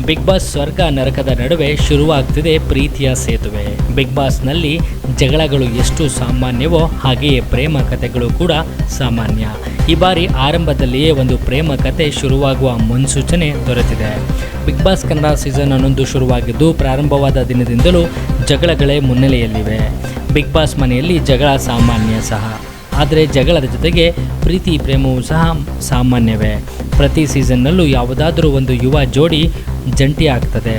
Big boss ಸ್ವರ್ಗ ನರಕದ ನಡುವೆ ಶುರುವಾಗ್ತಿದೆ ಪ್ರೀತಿಯ ಸೇತುವೆ. ಬಿಗ್ ಬಾಸ್ನಲ್ಲಿ ಜಗಳಗಳು ಎಷ್ಟು ಸಾಮಾನ್ಯವೋ ಹಾಗೆಯೇ ಪ್ರೇಮ ಕಥೆಗಳು ಕೂಡ ಸಾಮಾನ್ಯ. ಈ ಬಾರಿ ಆರಂಭದಲ್ಲಿಯೇ ಒಂದು ಪ್ರೇಮ ಕತೆ ಶುರುವಾಗುವ ಮುನ್ಸೂಚನೆ ದೊರೆತಿದೆ. ಬಿಗ್ ಬಾಸ್ ಕನ್ನಡ ಸೀಸನ್ 11 ಶುರುವಾಗಿದ್ದು ಪ್ರಾರಂಭವಾದ ದಿನದಿಂದಲೂ ಜಗಳಗಳೇ ಮುನ್ನೆಲೆಯಲ್ಲಿವೆ. ಬಿಗ್ ಬಾಸ್ ಮನೆಯಲ್ಲಿ ಜಗಳ ಸಾಮಾನ್ಯ ಸಹ, ಆದರೆ ಜಗಳದ ಜೊತೆಗೆ ಪ್ರೀತಿ ಪ್ರೇಮವೂ ಸಹ ಸಾಮಾನ್ಯವೇ. ಪ್ರತಿ ಸೀಸನ್ನಲ್ಲೂ ಯಾವುದಾದ್ರೂ ಒಂದು ಯುವ ಜೋಡಿ ಜಂಟಿ ಆಗ್ತದೆ.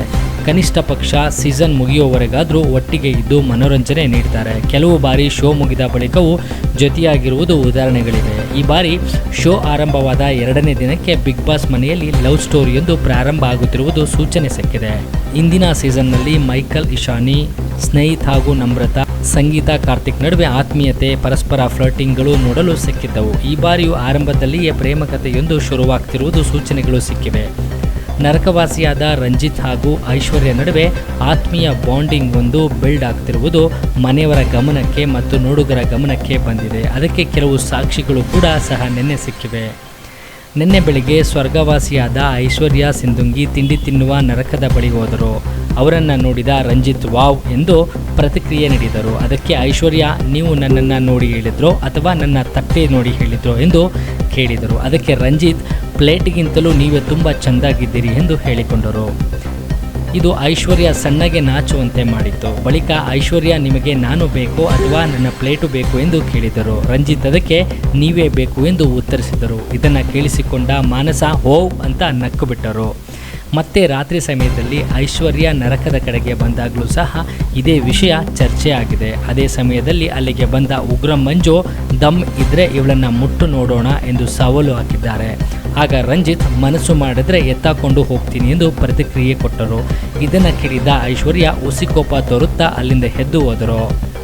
ಕನಿಷ್ಠ ಪಕ್ಷ ಸೀಸನ್ ಮುಗಿಯುವವರೆಗಾದರೂ ಒಟ್ಟಿಗೆ ಇದ್ದು ಮನೋರಂಜನೆ ನೀಡ್ತಾರೆ. ಕೆಲವು ಬಾರಿ ಶೋ ಮುಗಿದ ಬಳಿಕವೂ ಜೊತೆಯಾಗಿರುವುದು ಉದಾಹರಣೆಗಳಿವೆ. ಈ ಬಾರಿ ಶೋ ಆರಂಭವಾದ 2ನೇ ದಿನಕ್ಕೆ ಬಿಗ್ ಬಾಸ್ ಮನೆಯಲ್ಲಿ ಲವ್ ಸ್ಟೋರಿಯೊಂದು ಪ್ರಾರಂಭ ಆಗುತ್ತಿರುವುದು ಸೂಚನೆ ಸಿಕ್ಕಿದೆ. ಇಂದಿನ ಸೀಸನ್ನಲ್ಲಿ ಮೈಕಲ್, ಇಶಾನಿ, ಸ್ನೇಹಿತ್ ಹಾಗೂ ನಮ್ರತಾ, ಸಂಗೀತ, ಕಾರ್ತಿಕ್ ನಡುವೆ ಆತ್ಮೀಯತೆ, ಪರಸ್ಪರ ಫ್ಲರ್ಟಿಂಗ್ಗಳು ನೋಡಲು ಸಿಕ್ಕಿದ್ದವು. ಈ ಬಾರಿಯೂ ಆರಂಭದಲ್ಲಿಯೇ ಪ್ರೇಮ ಕಥೆಯೊಂದು ಶುರುವಾಗ್ತಿರುವುದು ಸೂಚನೆಗಳು ಸಿಕ್ಕಿವೆ. ನರಕವಾಸಿಯಾದ ರಂಜಿತ್ ಹಾಗೂ ಐಶ್ವರ್ಯ ನಡುವೆ ಆತ್ಮೀಯ ಬಾಂಡಿಂಗ್ ಒಂದು ಬಿಲ್ಡ್ ಆಗ್ತಿರುವುದು ಮನೆಯವರ ಗಮನಕ್ಕೆ ಮತ್ತು ನೋಡುಗರ ಗಮನಕ್ಕೆ ಬಂದಿದೆ. ಅದಕ್ಕೆ ಕೆಲವು ಸಾಕ್ಷಿಗಳು ಕೂಡ ಸಹ ನಿನ್ನೆ ಸಿಕ್ಕಿವೆ. ನಿನ್ನೆ ಬೆಳಿಗ್ಗೆ ಸ್ವರ್ಗವಾಸಿಯಾದ ಐಶ್ವರ್ಯ ಸಿಂಧುಂಗಿ ತಿಂಡಿ ತಿನ್ನುವ ನರಕದ ಬಳಿ ಹೋದರು. ಅವರನ್ನು ನೋಡಿದ ರಂಜಿತ್ ವಾವ್ ಎಂದು ಪ್ರತಿಕ್ರಿಯೆ ನೀಡಿದರು. ಅದಕ್ಕೆ ಐಶ್ವರ್ಯ, ನೀವು ನನ್ನನ್ನು ನೋಡಿ ಹೇಳಿದ್ರೋ ಅಥವಾ ನನ್ನ ತಟ್ಟೆ ನೋಡಿ ಹೇಳಿದ್ರೋ ಎಂದು ಕೇಳಿದರು. ಅದಕ್ಕೆ ರಂಜಿತ್, ಪ್ಲೇಟ್ಗಿಂತಲೂ ನೀವೇ ತುಂಬ ಚೆಂದಾಗಿದ್ದೀರಿ ಎಂದು ಹೇಳಿಕೊಂಡರು. ಇದು ಐಶ್ವರ್ಯ ಸಣ್ಣಗೆ ನಾಚುವಂತೆ ಮಾಡಿತ್ತು. ಬಳಿಕ ಐಶ್ವರ್ಯ, ನಿಮಗೆ ನಾನು ಬೇಕೋ ಅಥವಾ ನನ್ನ ಪ್ಲೇಟು ಬೇಕು ಎಂದು ಕೇಳಿದರು. ರಂಜಿತ್ ಅದಕ್ಕೆ ನೀವೇ ಬೇಕು ಎಂದು ಉತ್ತರಿಸಿದರು. ಇದನ್ನು ಕೇಳಿಸಿಕೊಂಡ ಮಾನಸ ಓವ್ ಅಂತ ನಕ್ಕು ಬಿಟ್ಟರು. ಮತ್ತೆ ರಾತ್ರಿ ಸಮಯದಲ್ಲಿ ಐಶ್ವರ್ಯ ನರಕದ ಕಡೆಗೆ ಬಂದಾಗಲೂ ಸಹ ಇದೇ ವಿಷಯ ಚರ್ಚೆ ಆಗಿದೆ. ಅದೇ ಸಮಯದಲ್ಲಿ ಅಲ್ಲಿಗೆ ಬಂದ ಉಗ್ರ ಮಂಜು, ದಮ್ ಇದ್ರೆ ಇವಳನ್ನು ಮುಟ್ಟು ನೋಡೋಣ ಎಂದು ಸವಾಲು ಹಾಕಿದ್ದಾರೆ. ಆಗ ರಂಜಿತ್, ಮನಸ್ಸು ಮಾಡಿದ್ರೆ ಎತ್ತಾಕೊಂಡು ಹೋಗ್ತೀನಿ ಎಂದು ಪ್ರತಿಕ್ರಿಯೆ ಕೊಟ್ಟರು. ಇದನ್ನು ಕೇಳಿದ ಐಶ್ವರ್ಯ ಉಸಿಕೋಪ ತೋರುತ್ತಾ ಅಲ್ಲಿಂದ ಎದ್ದು ಹೋದರು.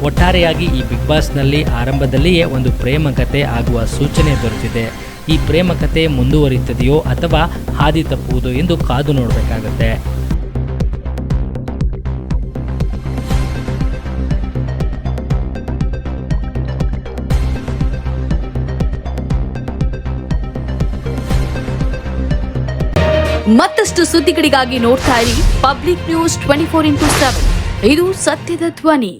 ಒಟ್ಟಾರೆಯಾಗಿ ಈ ಬಿಗ್ ಬಾಸ್ನಲ್ಲಿ ಆರಂಭದಲ್ಲಿಯೇ ಒಂದು ಪ್ರೇಮ ಕತೆ ಆಗುವ ಸೂಚನೆ ದೊರೆತಿದೆ. ಈ ಪ್ರೇಮ ಕತೆ ಮುಂದುವರಿಯುತ್ತದೆಯೋ ಅಥವಾ ಹಾದಿ ತಪ್ಪುವುದು ಎಂದು ಕಾದು ನೋಡಬೇಕಾಗುತ್ತೆ. ಮತ್ತಷ್ಟು ಸುದ್ದಿಗಳಿಗಾಗಿ ನೋಡ್ತಾ ಇರಿ ಪಬ್ಲಿಕ್ ನ್ಯೂಸ್ 24x7. ಇದು ಸತ್ಯದ ಧ್ವನಿ.